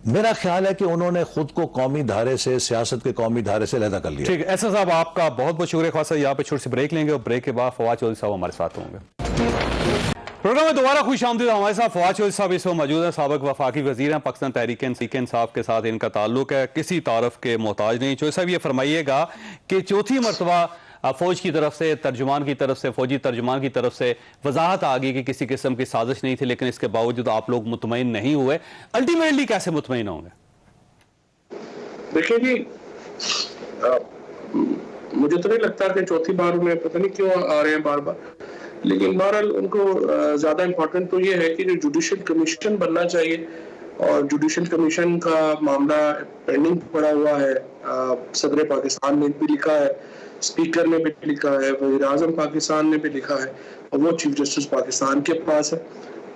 मेरा ख्याल है कि उन्होंने खुद को कौमी धारे से, सियासत के कौमी धारे से अलग कर लिया। ठीक है, ऐसा साहब आपका बहुत बहुत शुक्रिया। खासा यहाँ पे छोटी सी ब्रेक लेंगे और ब्रेक के बाद फवाद चौधरी साहब हमारे साथ होंगे। प्रोग्राम में दोबारा खुश आमदीद। हमारे साथ फवाद चौधरी साहब इस वक्त मौजूद है, साबिक वफाकी वजीर हैं। पाकिस्तान तहरीक इंसाफ के साथ इनका ताल्लुक है, किसी तारफ के मोहताज नहीं। चौधरी साहब ये फरमाइएगा कि चौथी मरतबा फौज की तरफ से, तर्जुमान की तरफ से, फौजी तर्जुमान की तरफ से वजाहत आ गई कि किसी किस्म की साजिश नहीं थी, लेकिन इसके बावजूद आप लोग मुतमईन नहीं हुए। अल्टीमेटली कैसे मुतमईन होंगे? देखिए जी, मुझे तो नहीं लगता कि चौथी बार में, पता नहीं क्यों आ रहे हैं बार बार, लेकिन बहरहाल उनको ज्यादा इम्पोर्टेंट तो ये है कि जो जुडिशल कमीशन बनना चाहिए, और जुडिशल कमीशन का मामला पेंडिंग पड़ा हुआ है। सदर पाकिस्तान ने भी लिखा है, स्पीकर ने भी लिखा है, वज़ीर आज़म पाकिस्तान ने भी लिखा है, और वो चीफ जस्टिस पाकिस्तान के पास है।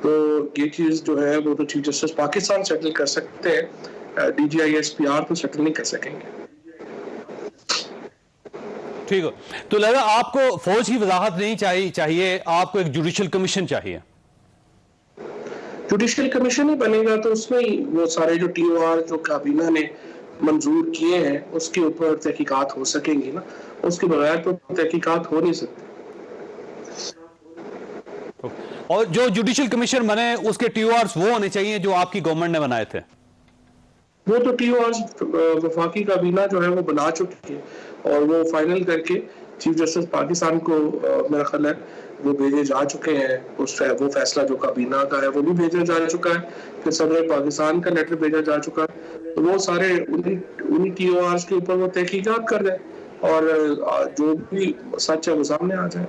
तो ये चीज जो है वो तो चीफ जस्टिस पाकिस्तान सेटल कर सकते हैं, DGISPR तो सेटल नहीं कर सकेंगे। ठीक है, तो लगा आपको फौज की वजाहत नहीं चाहिए, आपको एक जुडिशल कमीशन चाहिए। जुडिशल कमीशन ही बनेगा तो उसमें वो सारे जो TOR जो काबीना ने मंजूर किए हैं उसके ऊपर तहकीकात हो सकेंगी ना, उसके बगैर तो तहकीकात हो नहीं सकती। और जो जुडिशल कमीशन बने उसके TORs वो होने चाहिए जो आपकी गवर्नमेंट ने बनाए थे। वो तो TORs वफाकी काबीना जो है वो बना चुकी है, और वो फाइनल करके चीफ जस्टिस पाकिस्तान को मेरा ख्याल है वो भेजे जा चुके हैं। वो फैसला जो काबीना का है वो भी भेजा जा चुका है, फिर सदर पाकिस्तान का लेटर भेजा जा चुका है। तो वो सारे उन्हीं TORs के ऊपर वो तहकीकात कर रहे हैं, और जो भी सच है वो सामने आ जाए।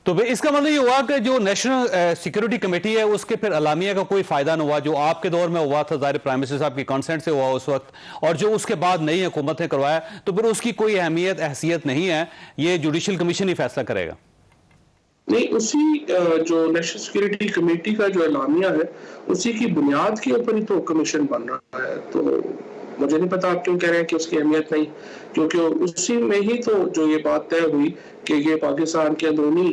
तो इसका मतलब ये हुआ कि जो नेशनल सिक्योरिटी कमेटी है उसके फिर अलामिया का कोई फायदा नहीं हुआ, जो आपके दौर में हुआ था ज़ाहिर प्राइम मिनिस्टर साहब की कंसेंट से हुआ उस वक्त, और जो उसके बाद नई हुकूमत ने करवाया, तो फिर उसकी कोई अहमियत हैसियत नहीं है, ये जुडिशल कमीशन ही फैसला करेगा। नहीं, उसी जो नेशनल सिक्योरिटी कमेटी का जो एलामिया है उसी की बुनियाद के ऊपर ही तो कमीशन बन रहा है। तो मुझे नहीं पता आप क्यों कह रहे हैं कि उसकी अहमियत नहीं, क्योंकि उसी में ही तो जो ये बात तय हुई कि ये पाकिस्तान के अंदरूनी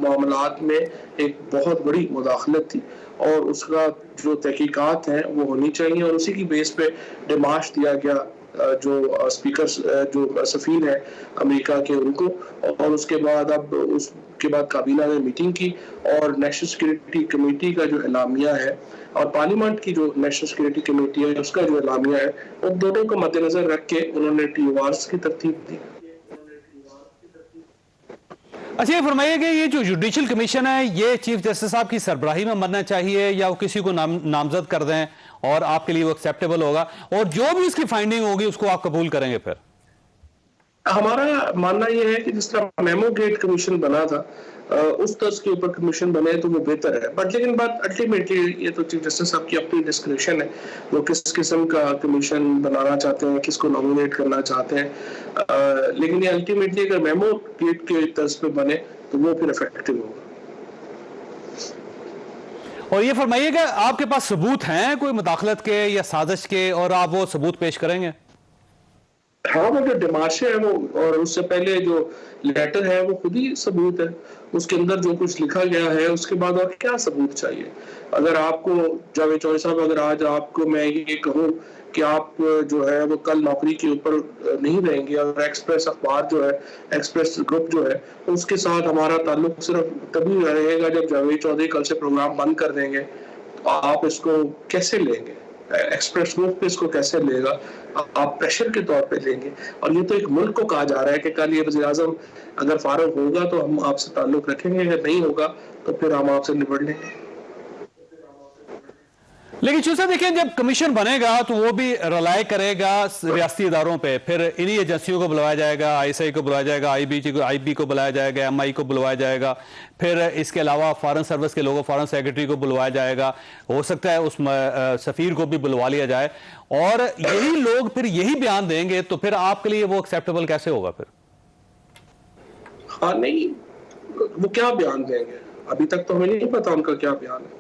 मामलात में एक बहुत बड़ी मुदाखलत थी, और उसका जो तहकीकात हैं वो होनी चाहिए, और उसी की बेस पे डिमाश दिया गया जो स्पीकर जो सफीर है अमेरिका के उनको, और उसके बाद अब उसके बाद काबीना ने मीटिंग की, और नेशनल सिक्योरिटी कमेटी का जो एलामिया है और पार्लियामेंट की जो नेशनल सिक्योरिटी कमेटी है उसका जो एलामिया है, उन दोनों को मद्देनजर रख के उन्होंने TORs की तरतीब दी। अच्छा, ये फरमाइए कि ये जो जुडिशल कमीशन है ये चीफ जस्टिस साहब की सरबराही में बनना चाहिए या वो किसी को नामजद कर दें और आपके लिए वो एक्सेप्टेबल होगा, और जो भी इसकी फाइंडिंग होगी उसको आप कबूल करेंगे? फिर हमारा मानना यह है कि जिस तरह मेमो गेट कमीशन बना था उस तर्ज के ऊपर कमीशन बने तो वो बेहतर है। बट लेकिन बात अल्टीमेटली ये तो चीफ जस्टिस साहब की अपनी डिस्क्रिप्शन है, वो किस किस्म का कमीशन बनाना चाहते हैं, किसको नॉमिनेट करना चाहते हैं। लेकिन ये अल्टीमेटली अगर मेमो गेट के तर्ज पे बने तो वो फिर इफेक्टिव होगा। और ये फरमाइएगा, आपके पास सबूत हैं कोई मुदाखलत के या साजिश के, और आप वो सबूत पेश करेंगे? हाँ, वो जो डिमाश है वो, और उससे पहले जो लेटर है वो खुद ही सबूत है, उसके अंदर जो कुछ लिखा गया है उसके बाद और क्या सबूत चाहिए। अगर आपको जावेद चौधरी साहब, अगर आज आपको मैं ये कहूँ कि आप जो है वो कल नौकरी के ऊपर नहीं रहेंगे, और एक्सप्रेस अखबार जो है, एक्सप्रेस ग्रुप जो है, उसके साथ हमारा ताल्लुक सिर्फ तभी रहेगा जब जावेद चौधरी कल से प्रोग्राम बंद कर देंगे, तो आप इसको कैसे लेंगे? एक्सप्रेस ग्रुप पे इसको कैसे लेगा? आप प्रेशर के तौर पे लेंगे, और ये तो एक मुल्क को कहा जा रहा है कि कल ये वज़ीर आज़म अगर फारूक होगा तो हम आपसे ताल्लुक रखेंगे, अगर नहीं होगा तो फिर हम आपसे निपट लेंगे। लेकिन चूसा देखिए, जब कमीशन बनेगा तो वो भी रिलाय करेगा रियासती इदारों पे, फिर इन्हीं एजेंसियों को बुलाया जाएगा, ISI को बुलाया जाएगा, IB को बुलाया जाएगा, MI को बुलाया जाएगा, फिर इसके अलावा फॉरेन सर्विस के लोगों, फॉरेन सेक्रेटरी को बुलवाया जाएगा, हो सकता है उस सफीर को भी बुलवा लिया जाए, और यही लोग फिर यही बयान देंगे, तो फिर आपके लिए वो एक्सेप्टेबल कैसे होगा फिर? हाँ नहीं, वो क्या बयान देंगे अभी तक तो हमें नहीं पता उनका क्या बयान है।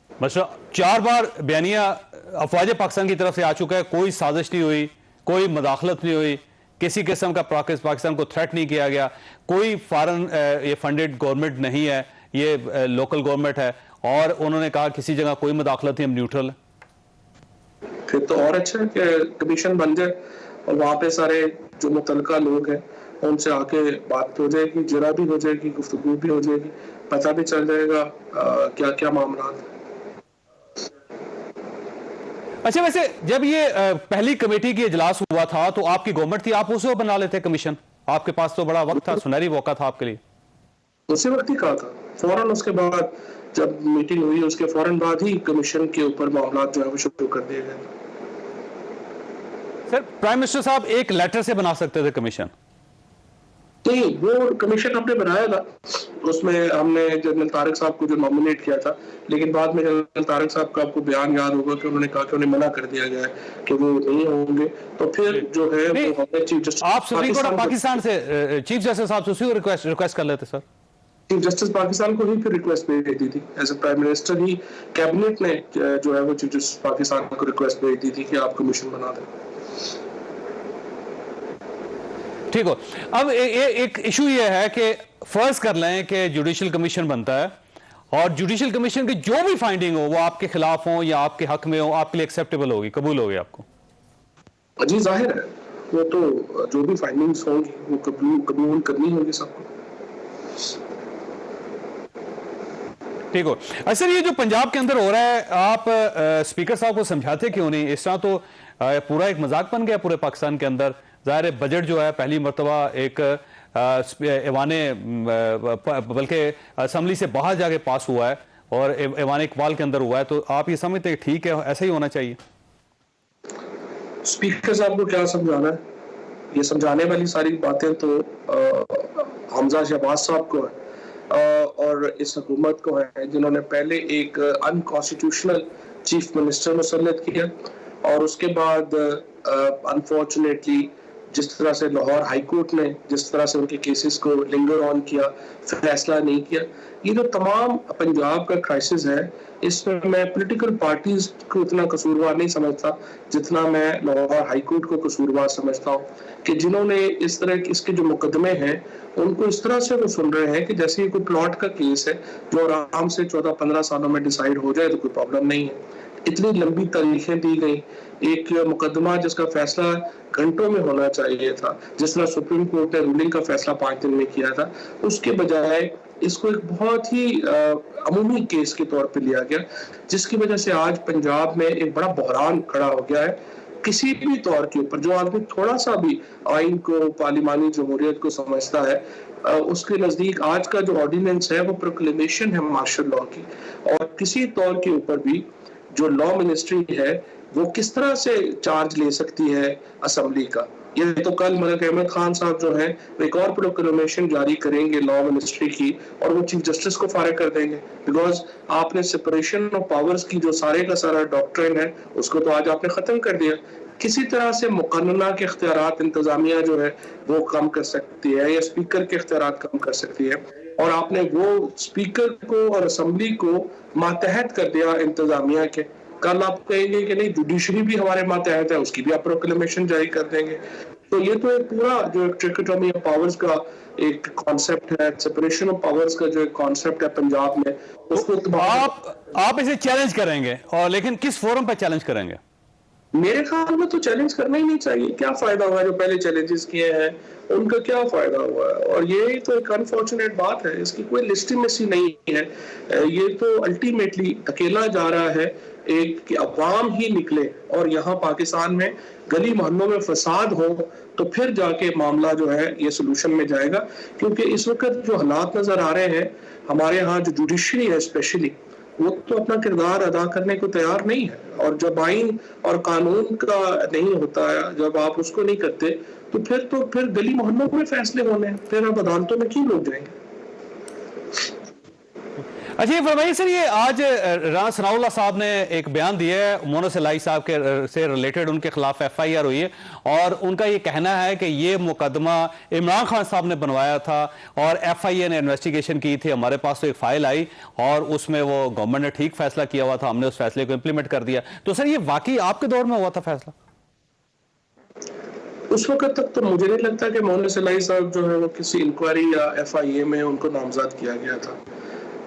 मतलब 4 बार बयानिया अफवाज पाकिस्तान की तरफ से आ चुका है, कोई साजिश नहीं हुई, कोई मदाखलत नहीं हुई, किसी किस्म का पाकिस्तान को थ्रेट नहीं किया गया, कोई फॉरेन ये फंडेड गवर्नमेंट नहीं है, ये लोकल गवर्नमेंट है, और उन्होंने कहा किसी जगह कोई मदाखलत नहीं, हम न्यूट्रल है। फिर तो और अच्छा है कि कमीशन बन जाए और वहां पे सारे जो मुतलका लोग हैं उनसे आके बात हो जाएगी, जरा भी हो जाएगी, गुफ्तगू भी हो जाएगी, पता भी चल जाएगा क्या क्या मामला है। अच्छा, वैसे जब ये पहली कमेटी की इजलास हुआ था तो आपकी गवर्नमेंट थी, आप उसे बना लेते कमीशन, आपके पास तो बड़ा वक्त था, सुनहरी मौका था आपके लिए। उसी वक्त ही कहा था, फौरन उसके बाद जब मीटिंग हुई उसके फौरन बाद ही कमीशन के ऊपर मामला जो है वो शुरू कर दिए गए। सर, प्राइम मिनिस्टर साहब एक लेटर से बना सकते थे कमीशन? नहीं, वो कमीशन हमने बनाया था, उसमें हमने जनरल तारिक साहब को जो नॉमिनेट किया था, लेकिन बाद में जनरल तारिक साहब का आपको बयान याद होगा कि उन्होंने कहा कि उन्हें मना कर दिया गया है कि वो नहीं होंगे, तो फिर जो है वो हमने चीफ जस्टिस, आप सुप्रीम कोर्ट ऑफ पाकिस्तान से चीफ जस्टिस साहब से उसी को रिक्वेस्ट कर लेते सर। चीफ जस्टिस पाकिस्तान को ही फिर रिक्वेस्ट भेज दी थी, एज ए प्राइम मिनिस्टर ही कैबिनेट ने जो है वो चीफ जस्टिस पाकिस्तान को रिक्वेस्ट भेज दी थी कि आप कमीशन बना दें। ठीक हो, अब एक इशू ये है कि फर्ज कर लें कि जुडिशल कमीशन बनता है और जुडिशल कमीशन की जो भी फाइंडिंग हो वो आपके खिलाफ हो या आपके हक में हो, आपके लिए एक्सेप्टेबल होगी, कबूल होगी आपको? जी जाहिर है, वो तो जो भी फाइंडिंग्स होंगी वो कबूल करनी होगी सबको। ठीक हो, सर ये जो पंजाब के अंदर हो रहा है, आप स्पीकर साहब को समझाते क्यों नहीं? इस तरह तो पूरा एक मजाक बन गया पूरे पाकिस्तान के अंदर। ज़ाहिर है बजट जो है पहली मरतबा एक ऐवाने बल्कि असम्बली से बाहर जाके पास हुआ है और ऐवाने इकबाल के अंदर हुआ है, तो आप ये समझते हैं ठीक है ऐसा ही होना चाहिए? स्पीकर साहब को क्या समझाना है? ये समझाने वाली सारी बातें तो हमजा शहबाज साहब को है और इस हुकूमत को है, जिन्होंने पहले एक अनकॉन्स्टिट्यूशनल चीफ मिनिस्टर मुसल्लत किया और उसके बाद अनफॉर्चुनेटली जिस तरह से लाहौर हाई कोर्ट ने जिस तरह से उनके केसेस को लिंगर ऑन किया, फैसला नहीं किया। ये जो तमाम पंजाब का क्राइसिस है, इसमें मैं पॉलिटिकल पार्टीज को इतना कसूरवार नहीं समझता जितना मैं लाहौर हाई कोर्ट को कसूरवार समझता हूँ कि जिन्होंने इस तरह इसके जो मुकदमे हैं उनको इस तरह से वो सुन रहे हैं कि जैसे ये कोई प्लॉट का केस है जो आराम से 14-15 सालों में डिसाइड हो जाए तो कोई प्रॉब्लम नहीं है। इतनी लंबी तारीखें दी गई, एक मुकदमा जिसका फैसला घंटों में होना चाहिए था, जिस तरह सुप्रीम कोर्ट ने रूलिंग का फैसला 5 दिन में किया था, उसके बजाय इसको एक बहुत ही अमूमी केस के तौर पे लिया गया, जिसकी वजह से आज पंजाब में एक बड़ा बहरान खड़ा हो गया है। किसी भी तौर के ऊपर जो आदमी थोड़ा सा भी आइन को, पार्लिमानी जमहूरियत को समझता है, उसके नजदीक आज का जो ऑर्डिनेंस है वो प्रोक्लेमेशन है मार्शल लॉ की, और किसी तौर के ऊपर भी जो लॉ मिनिस्ट्री है वो किस तरह से चार्ज ले सकती है असेंबली का। ये तो कल मलिक अहमद खान साहब जो है एक और प्रोक्लेमेशन जारी करेंगे लॉ मिनिस्ट्री की और वो चीफ जस्टिस को फारिग कर देंगे, बिकॉज आपने सेपरेशन ऑफ पावर्स की जो सारे का सारा डॉक्ट्रिन है उसको तो आज आपने खत्म कर दिया। किसी तरह से मुकन्ना के इख्तियारात इंतजामिया जो है वो कम कर सकती है या स्पीकर के इख्तियारात कम कर सकती है, और आपने वो स्पीकर को और असेंबली को मातहत कर दिया इंतजामिया के। कल आप कहेंगे कि नहीं जुडिशरी भी हमारे मातहत है, उसकी भी आप प्रोक्लेमेशन जारी कर देंगे। तो ये तो एक पूरा जो ट्रिकोटोमी ऑफ पावर्स का एक कॉन्सेप्ट है, सेपरेशन ऑफ पावर्स का जो एक कॉन्सेप्ट है पंजाब में, उसको तो आप इसे चैलेंज करेंगे, और लेकिन किस फोरम पर चैलेंज करेंगे? मेरे ख्याल में तो चैलेंज करना ही नहीं चाहिए। क्या फायदा हुआ जो पहले चैलेंजेस किए हैं, उनका क्या फायदा हुआ है? और ये तो एक अनफॉर्चुनेट बात है, इसकी कोई लिस्टिमेसी नहीं है। ये तो अल्टीमेटली अकेला जा रहा है एक कि अवाम ही निकले और यहाँ पाकिस्तान में गली मोहल्लों में फसाद हो तो फिर जाके मामला जो है ये सोल्यूशन में जाएगा। क्योंकि इस वक्त जो हालात नजर आ रहे हैं हमारे यहाँ जो जुडिशरी है स्पेशली, वो तो अपना किरदार अदा करने को तैयार नहीं है। और जब आइन और कानून का नहीं होता है, जब आप उसको नहीं करते, तो फिर गली मोहल्लों में फैसले होने हैं, फिर अब अदालतों में क्यों लोग जाएंगे? अच्छा, ये फरमाइए सर, ये आज राणा सनाउल्लाह साहब ने एक बयान दिया है, मोनस इलाही साहब के से रिलेटेड उनके खिलाफ FIR हुई है और उनका ये कहना है कि ये मुकदमा इमरान खान साहब ने बनवाया था और FIA ने इन्वेस्टिगेशन की थी, हमारे पास तो एक फाइल आई और उसमें वो गवर्नमेंट ने ठीक फैसला किया हुआ था, हमने उस फैसले को इंप्लीमेंट कर दिया। तो सर, ये वाकई आपके दौर में हुआ था फैसला? उस वक्त तक तो मुझे नहीं लगता कि मोनस इलाही साहब जो है वो किसी इंक्वायरी या FIA में उनको नामजद किया गया था।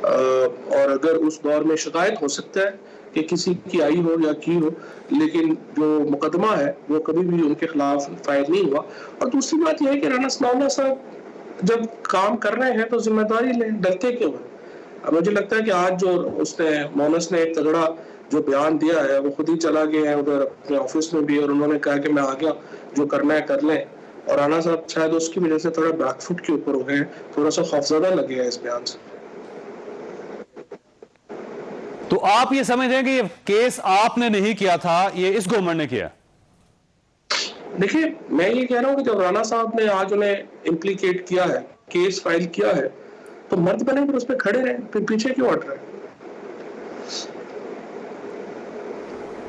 और अगर उस दौर में शिकायत हो सकता है कि किसी की आई हो या की हो, लेकिन जो मुकदमा है वो कभी भी उनके खिलाफ फाइल नहीं हुआ। और दूसरी बात यह है कि राणा सनाउल्लाह साहब जब काम कर रहे हैं तो जिम्मेदारी लें, डरते क्यों हैं? मुझे लगता है कि आज जो मोनस ने एक तगड़ा जो बयान दिया है, वो खुद ही चला गए हैं उधर अपने ऑफिस में भी और उन्होंने कहा कि मैं आ गया, जो करना है कर लें। और राणा साहब शायद उसकी वजह से थोड़ा बैकफुट के ऊपर हो गए हैं, थोड़ा सा खौफजदा लगे हैं इस बयान से। तो आप ये समझ रहे हैं कि ये केस आपने नहीं किया था, ये इस गवर्नमेंट ने किया? देखिए, मैं ये कह रहा हूँ कि जब राणा साहब ने आज उन्हें इम्प्लीकेट किया है, केस फाइल किया है, तो मर्द बने फिर उस पर खड़े रहे, फिर पीछे क्यों हट रहे?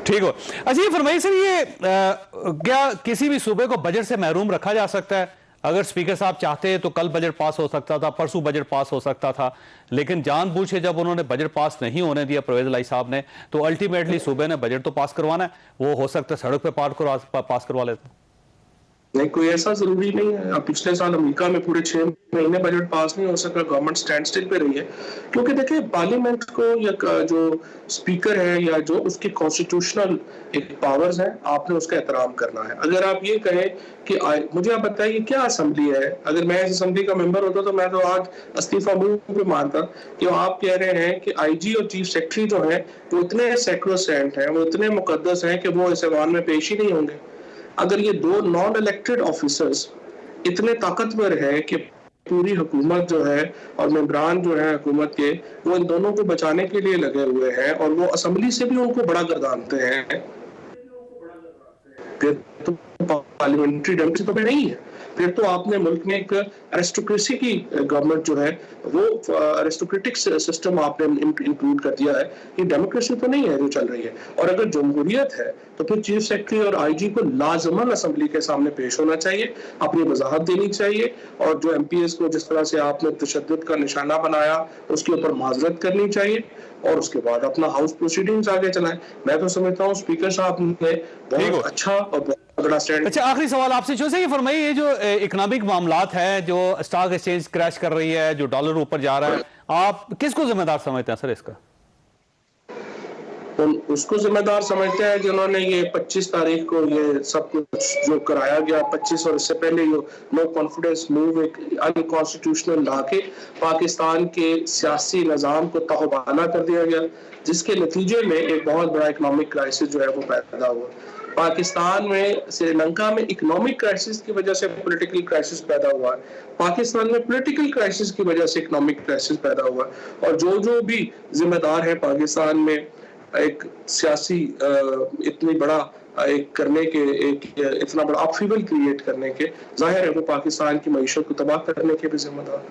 ठीक हो। अच्छा, ये फरमाइए सर, ये क्या किसी भी सूबे को बजट से महरूम रखा जा सकता है? अगर स्पीकर साहब चाहते हैं तो कल बजट पास हो सकता था, परसों बजट पास हो सकता था, लेकिन जानबूझ के जब उन्होंने बजट पास नहीं होने दिया परवेज इलाही साहब ने, तो अल्टीमेटली सूबे ने बजट तो पास करवाना है, वो हो सकता है सड़क पे पास करवा लेते। नहीं, कोई ऐसा जरूरी नहीं है। अब पिछले साल अमेरिका में पूरे 6 महीने बजट पास नहीं हो सका, गवर्नमेंट स्टैंड स्टिल पे रही है, क्योंकि देखिए पार्लियामेंट को या जो स्पीकर है या जो उसके कॉन्स्टिट्यूशनल एक पावर्स हैं, आपने उसका एहतराम करना है। अगर आप ये कहें कि मुझे आप बताइए क्या असेंबली है, अगर मैं इस असेंबली का मेंबर होता तो मैं तो आज इस्तीफा मुंह पे मारता कि आप कह रहे हैं कि IG और चीफ सेक्रेटरी जो है वो इतने सैक्रोसेंट हैं, वो इतने मुकद्दस हैं कि वो इस ऐवान में पेश ही नहीं होंगे। अगर ये दो नॉन इलेक्टेड ऑफिसर्स इतने ताकतवर है कि पूरी हुकूमत जो है और मेंबरान जो है हुकूमत के, वो इन दोनों को बचाने के लिए लगे हुए हैं और वो असेंबली से भी उनको बड़ा गर्दानते हैं, फिर तो पार्लियामेंट्री डेमोक्रेसी तो नहीं है। फिर तो आपने मुल्क में एक एरिस्टोक्रेसी की गवर्नमेंट जो है वो एरिस्टोक्रेटिक सिस्टम आपने इंक्लूड कर दिया है। ये डेमोक्रेसी तो नहीं है जो चल रही है। और अगर जमहूरियत है तो फिर चीफ सेक्रेटरी और IG को लाजमन असेंबली के सामने पेश होना चाहिए, अपनी वजाहत देनी चाहिए और जो MPs को जिस तरह से आपने तशद्दुद का निशाना बनाया उसके ऊपर माजरत करनी चाहिए और उसके बाद अपना हाउस प्रोसीडिंग्स आगे चलाएं। मैं तो समझता हूँ स्पीकर साहब ने बहुत अच्छा और बहुत तगड़ा स्टैंड। अच्छा, आखिरी सवाल आपसे जो ये फरमाइए, ये जो इकोनॉमिक मामलात है, जो स्टॉक एक्सचेंज क्रैश कर रही है, जो डॉलर ऊपर जा रहा है, आप किसको जिम्मेदार समझते हैं सर इसका? उसको जिम्मेदार समझते हैं जिन्होंने ये 25 तारीख को ये सब कुछ जो कराया गया 25 और इससे पहले ये नो कॉन्फिडेंस मूव एक अनकॉन्स्टिट्यूशनल ला के पाकिस्तान के सियासी निज़ाम को तहबाना कर दिया गया, जिसके नतीजे में एक बहुत बड़ा इकोनॉमिक क्राइसिस जो है वो पैदा हुआ। पाकिस्तान में, श्रीलंका में इकोनॉमिक क्राइसिस की वजह से पॉलिटिकल क्राइसिस पैदा हुआ है, पाकिस्तान में पॉलिटिकल क्राइसिस की वजह से इकोनॉमिक क्राइसिस पैदा हुआ है। और जो भी जिम्मेदार है पाकिस्तान में एक सियासी इतनी बड़ा एक करने के, एक इतना बड़ा अपहीवल क्रिएट करने के, जाहिर है वो पाकिस्तान की मईशत को तबाह करने के भी जिम्मेदार है।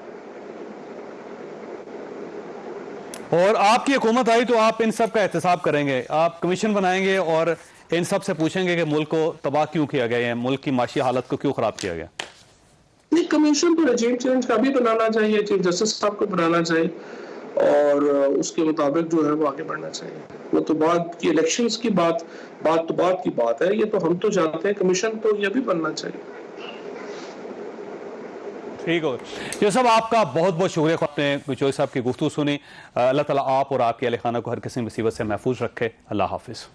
और आपकी हुकूमत आई तो आप इन सब का एहतसाब करेंगे, आप कमीशन बनाएंगे और इन सब से पूछेंगे कि मुल्क को तबाह क्यों किया गया है, मुल्क की माशी हालत को क्यों खराब किया गया? नहीं, कमीशन तो रजीम चेंज का भी बनाना चाहिए, चीफ जस्टिस साहब को बनाना चाहिए और उसके मुताबिक जो है वो आगे बढ़ना चाहिए। वो तो बाद की इलेक्शंस की बात की बात है, ये तो हम तो जानते हैं, कमीशन तो ये भी बनना चाहिए। ठीक हो। ये सब आपका बहुत बहुत शुक्रिया, आपने बिचौई साहब की गुफ्तगू सुनी। अल्लाह ताला आप और आपके अहल खाना को हर किस्म मुसीबत से महफूज रखे। अल्लाह हाफिज।